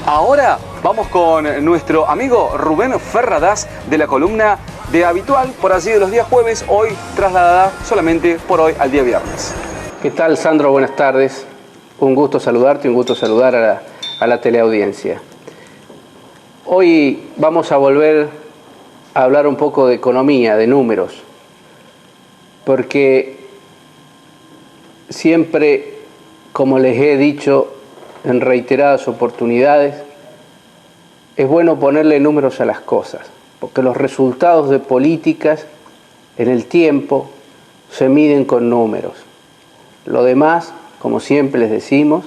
Ahora vamos con nuestro amigo Rubén Ferradas de la columna de Habitual, por así de los días jueves, hoy trasladada solamente por hoy al día viernes. ¿Qué tal, Sandro? Buenas tardes. Un gusto saludarte y un gusto saludar a la teleaudiencia. Hoy vamos a volver a hablar un poco de economía, de números, porque siempre, como les he dicho en reiteradas oportunidades, es bueno ponerle números a las cosas, porque los resultados de políticas en el tiempo se miden con números. Lo demás, como siempre les decimos,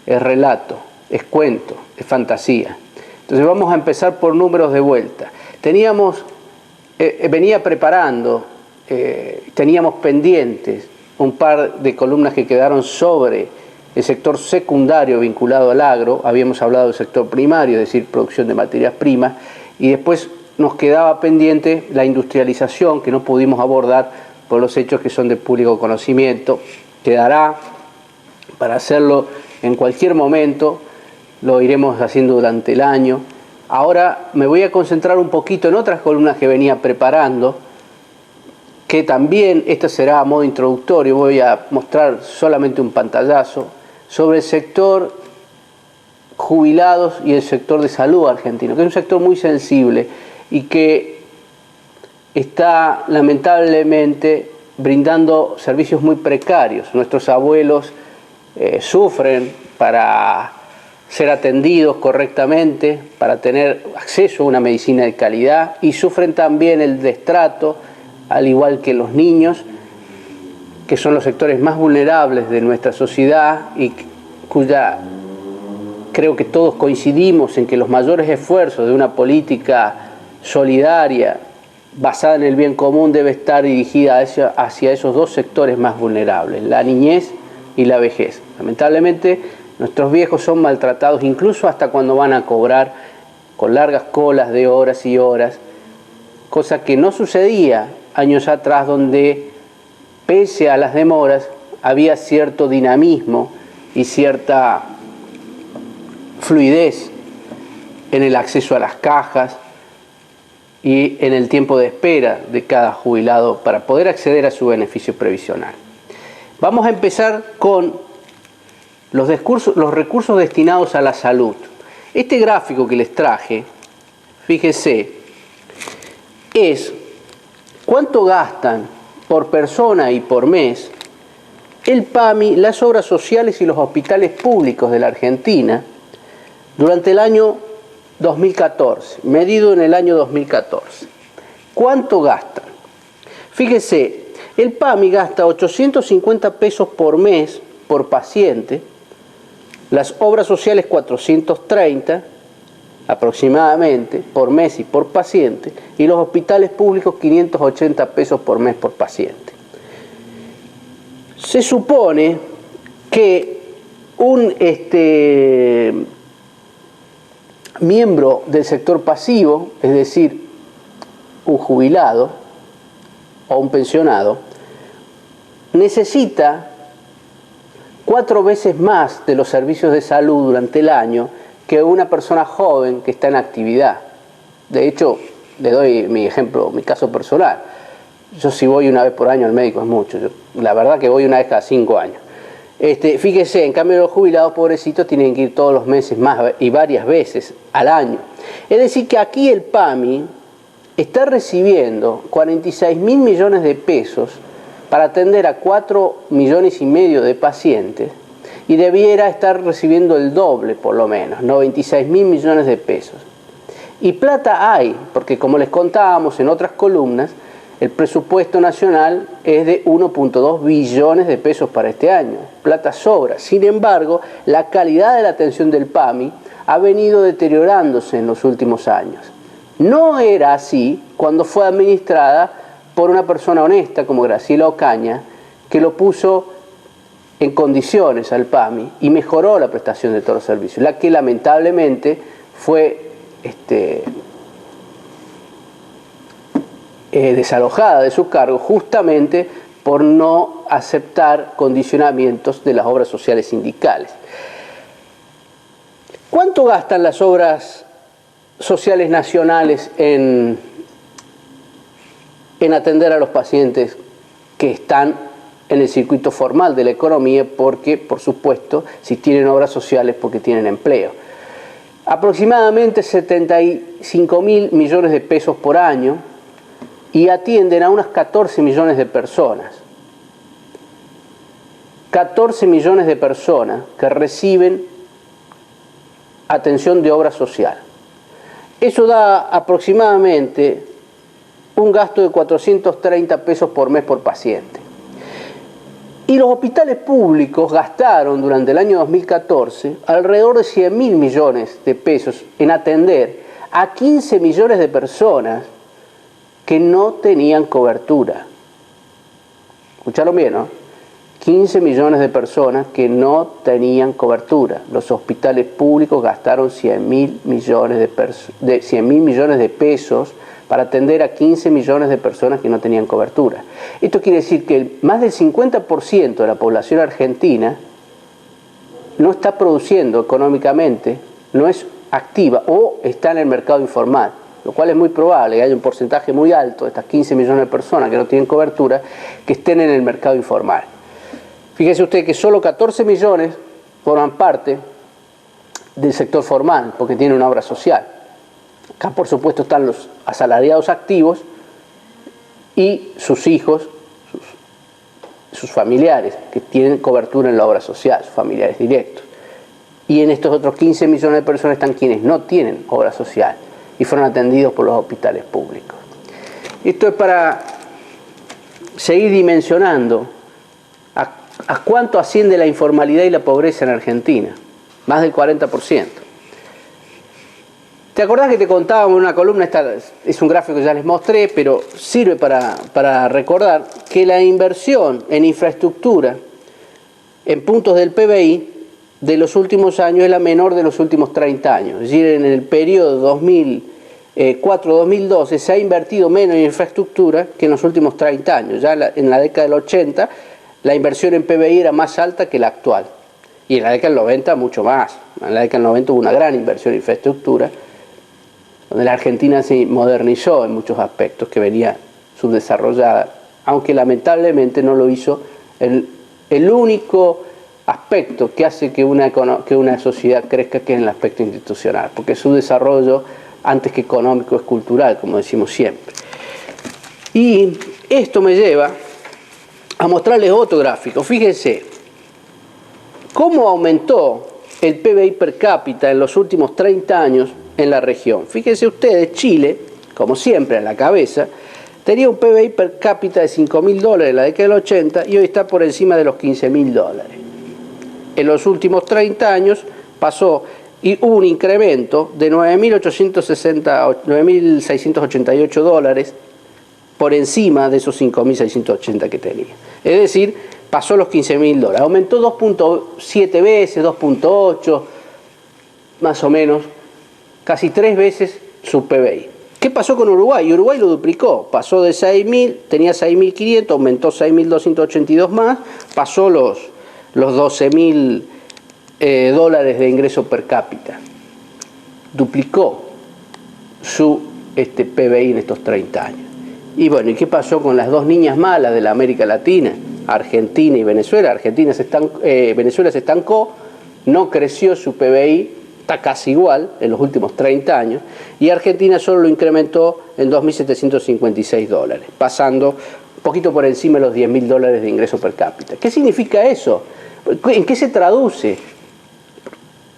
es relato, es cuento, es fantasía. Entonces vamos a empezar por números de vuelta. Venía preparando, teníamos pendientes un par de columnas que quedaron sobre el sector secundario vinculado al agro. Habíamos hablado del sector primario, es decir, producción de materias primas, y después nos quedaba pendiente la industrialización, que no pudimos abordar por los hechos que son de público conocimiento. Quedará para hacerlo en cualquier momento, lo iremos haciendo durante el año. Ahora me voy a concentrar un poquito en otras columnas que venía preparando, que también, esta será a modo introductorio, voy a mostrar solamente un pantallazo, sobre el sector jubilados y el sector de salud argentino, que es un sector muy sensible y que está lamentablemente brindando servicios muy precarios. Nuestros abuelos sufren para ser atendidos correctamente, para tener acceso a una medicina de calidad, y sufren también el destrato, al igual que los niños, que son los sectores más vulnerables de nuestra sociedad y cuya creo que todos coincidimos en que los mayores esfuerzos de una política solidaria basada en el bien común debe estar dirigida hacia esos dos sectores más vulnerables, la niñez y la vejez. Lamentablemente nuestros viejos son maltratados incluso hasta cuando van a cobrar, con largas colas de horas y horas, cosa que no sucedía años atrás, donde pese a las demoras había cierto dinamismo y cierta fluidez en el acceso a las cajas y en el tiempo de espera de cada jubilado para poder acceder a su beneficio previsional. Vamos a empezar con los recursos destinados a la salud. Este gráfico que les traje, fíjese, es cuánto gastan por persona y por mes el PAMI, las obras sociales y los hospitales públicos de la Argentina durante el año 2014, medido en el año 2014. ¿Cuánto gastan? Fíjese, el PAMI gasta 850 pesos por mes por paciente, las obras sociales 430 aproximadamente por mes y por paciente, y los hospitales públicos 580 pesos por mes por paciente. Se supone que un miembro del sector pasivo, es decir, un jubilado o un pensionado, necesita 4 veces más de los servicios de salud durante el año que una persona joven que está en actividad. De hecho, le doy mi ejemplo, mi caso personal. Yo si voy una vez por año al médico es mucho. La verdad que voy una vez cada 5 años. Fíjese, en cambio los jubilados pobrecitos tienen que ir todos los meses más y varias veces al año. Es decir que aquí el PAMI está recibiendo 46.000 millones de pesos para atender a 4,5 millones de pacientes, y debiera estar recibiendo el doble por lo menos, 96.000 millones de pesos. Y plata hay, porque como les contábamos en otras columnas, el presupuesto nacional es de 1,2 billones de pesos para este año. Plata sobra. Sin embargo, la calidad de la atención del PAMI ha venido deteriorándose en los últimos años. No era así cuando fue administrada por una persona honesta como Graciela Ocaña, que lo puso en condiciones al PAMI y mejoró la prestación de todos los servicios, la que lamentablemente fue desalojada de su cargo justamente por no aceptar condicionamientos de las obras sociales sindicales. ¿Cuánto gastan las obras sociales nacionales en atender a los pacientes que están en el circuito formal de la economía? Porque, por supuesto, si tienen obras sociales, porque tienen empleo. Aproximadamente 75.000 millones de pesos por año y atienden a unas 14 millones de personas. 14 millones de personas que reciben atención de obra social. Eso da aproximadamente un gasto de 430 pesos por mes por paciente. Y los hospitales públicos gastaron durante el año 2014 alrededor de 100.000 millones de pesos en atender a 15 millones de personas que no tenían cobertura. Escucharon bien, ¿no? 15 millones de personas que no tenían cobertura. Los hospitales públicos gastaron 100.000 millones de pesos para atender a 15 millones de personas que no tenían cobertura. Esto quiere decir que más del 50% de la población argentina no está produciendo económicamente, no es activa o está en el mercado informal, lo cual es muy probable que haya un porcentaje muy alto de estas 15 millones de personas que no tienen cobertura que estén en el mercado informal. Fíjese usted que solo 14 millones forman parte del sector formal porque tienen una obra social. Acá, por supuesto, están los asalariados activos y sus hijos, sus familiares, que tienen cobertura en la obra social, sus familiares directos. Y en estos otros 15 millones de personas están quienes no tienen obra social y fueron atendidos por los hospitales públicos. Esto es para seguir dimensionando a cuánto asciende la informalidad y la pobreza en Argentina. Más del 40%. ¿Te acordás que te contábamos en una columna? Esta es un gráfico que ya les mostré, pero sirve para recordar que la inversión en infraestructura en puntos del PBI de los últimos años es la menor de los últimos 30 años. Es decir, en el periodo 2004-2012 se ha invertido menos en infraestructura que en los últimos 30 años. Ya en la década del 80 la inversión en PBI era más alta que la actual. Y en la década del 90 mucho más. En la década del 90 hubo una gran inversión en infraestructura, donde la Argentina se modernizó en muchos aspectos que venía subdesarrollada, aunque lamentablemente no lo hizo el único aspecto que hace que una sociedad crezca, que es en el aspecto institucional, porque su desarrollo, antes que económico, es cultural, como decimos siempre. Y esto me lleva a mostrarles otro gráfico. Fíjense cómo aumentó el PBI per cápita en los últimos 30 años en la región. Fíjense ustedes, Chile, como siempre a la cabeza, tenía un PBI per cápita de $5.000 en la década del 80 y hoy está por encima de los $15.000. En los últimos 30 años pasó y hubo un incremento de $9.688 por encima de esos 5.680 que tenía. Es decir, pasó los $15.000. Aumentó 2.7 veces, 2.8, más o menos, casi 3 veces su PBI. ¿Qué pasó con Uruguay? Uruguay lo duplicó. Pasó de 6.000, tenía 6.500, aumentó 6.282 más, pasó los $12.000 de ingreso per cápita. Duplicó su PBI en estos 30 años. Y bueno, ¿y qué pasó con las dos niñas malas de la América Latina? Argentina y Venezuela. Venezuela se estancó, no creció su PBI, está casi igual en los últimos 30 años, y Argentina solo lo incrementó en $2.756, pasando un poquito por encima de los $10.000 de ingreso per cápita. ¿Qué significa eso? ¿En qué se traduce?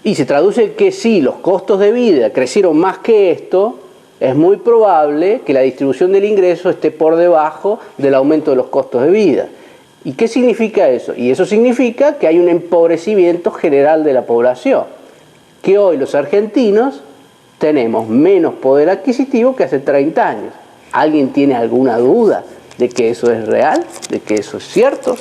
Y se traduce que si los costos de vida crecieron más que esto, es muy probable que la distribución del ingreso esté por debajo del aumento de los costos de vida. ¿Y qué significa eso? Y eso significa que hay un empobrecimiento general de la población, que hoy los argentinos tenemos menos poder adquisitivo que hace 30 años. ¿Alguien tiene alguna duda de que eso es real? ¿De que eso es cierto?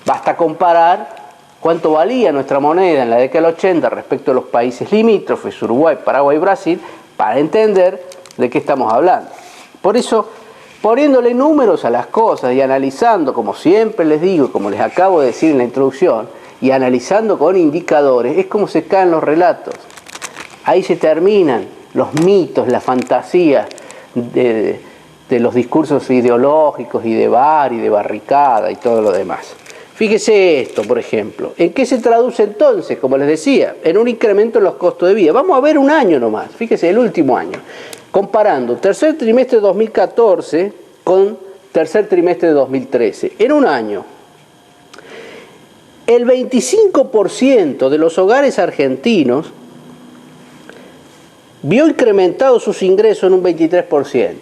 Basta comparar cuánto valía nuestra moneda en la década del 80 respecto a los países limítrofes, Uruguay, Paraguay y Brasil, para entender de qué estamos hablando. Por eso, poniéndole números a las cosas y analizando, como siempre les digo, como les acabo de decir en la introducción, y analizando con indicadores, es como se caen los relatos. Ahí se terminan los mitos, las fantasías de los discursos ideológicos y de bar y de barricada y todo lo demás. Fíjese esto, por ejemplo. ¿En qué se traduce entonces? Como les decía, en un incremento en los costos de vida. Vamos a ver un año nomás, fíjese, el último año. Comparando tercer trimestre de 2014 con tercer trimestre de 2013. En un año, el 25% de los hogares argentinos vio incrementados sus ingresos en un 23%,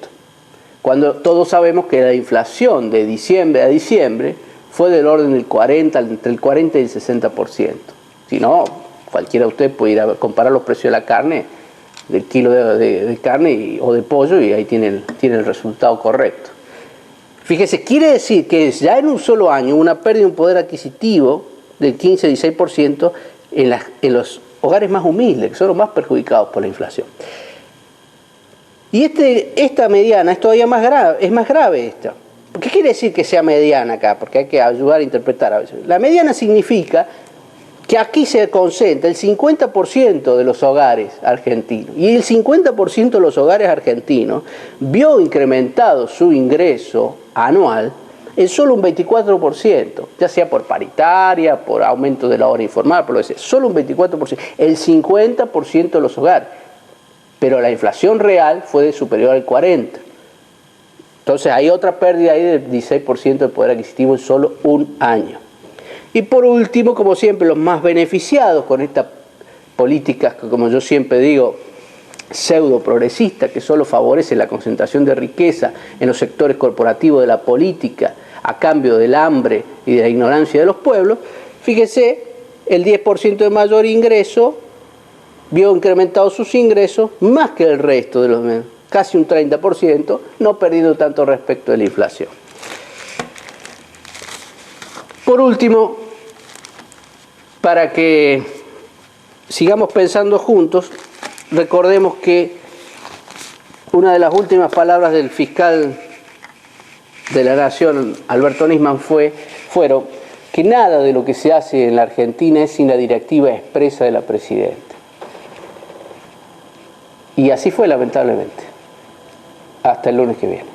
cuando todos sabemos que la inflación de diciembre a diciembre fue del orden del 40, entre el 40 y el 60%. Si no, cualquiera de ustedes puede ir a comparar los precios de la carne, del kilo de carne o de pollo, y ahí tiene el resultado correcto. Fíjese, quiere decir que ya en un solo año una pérdida de un poder adquisitivo del 15-16% en los hogares más humildes, que son los más perjudicados por la inflación. Y esta mediana es todavía más grave, es más grave esta. ¿Qué quiere decir que sea mediana acá? Porque hay que ayudar a interpretar a veces. La mediana significa que aquí se concentra el 50% de los hogares argentinos. Y el 50% de los hogares argentinos vio incrementado su ingreso anual en solo un 24%, ya sea por paritaria, por aumento de la hora informal, por lo que sea, solo un 24%, el 50% de los hogares. Pero la inflación real fue superior al 40%. Entonces hay otra pérdida ahí del 16% de poder adquisitivo en solo un año. Y por último, como siempre, los más beneficiados con estas políticas que, como yo siempre digo, pseudo progresistas, que solo favorecen la concentración de riqueza en los sectores corporativos de la política a cambio del hambre y de la ignorancia de los pueblos. Fíjese, el 10% de mayor ingreso vio incrementados sus ingresos más que el resto de los menos, casi un 30%, no perdido tanto respecto de la inflación. Por último, para que sigamos pensando juntos, recordemos que una de las últimas palabras del fiscal de la Nación, Alberto Nisman, fueron que nada de lo que se hace en la Argentina es sin la directiva expresa de la Presidenta. Y así fue, lamentablemente. Hasta el lunes que viene.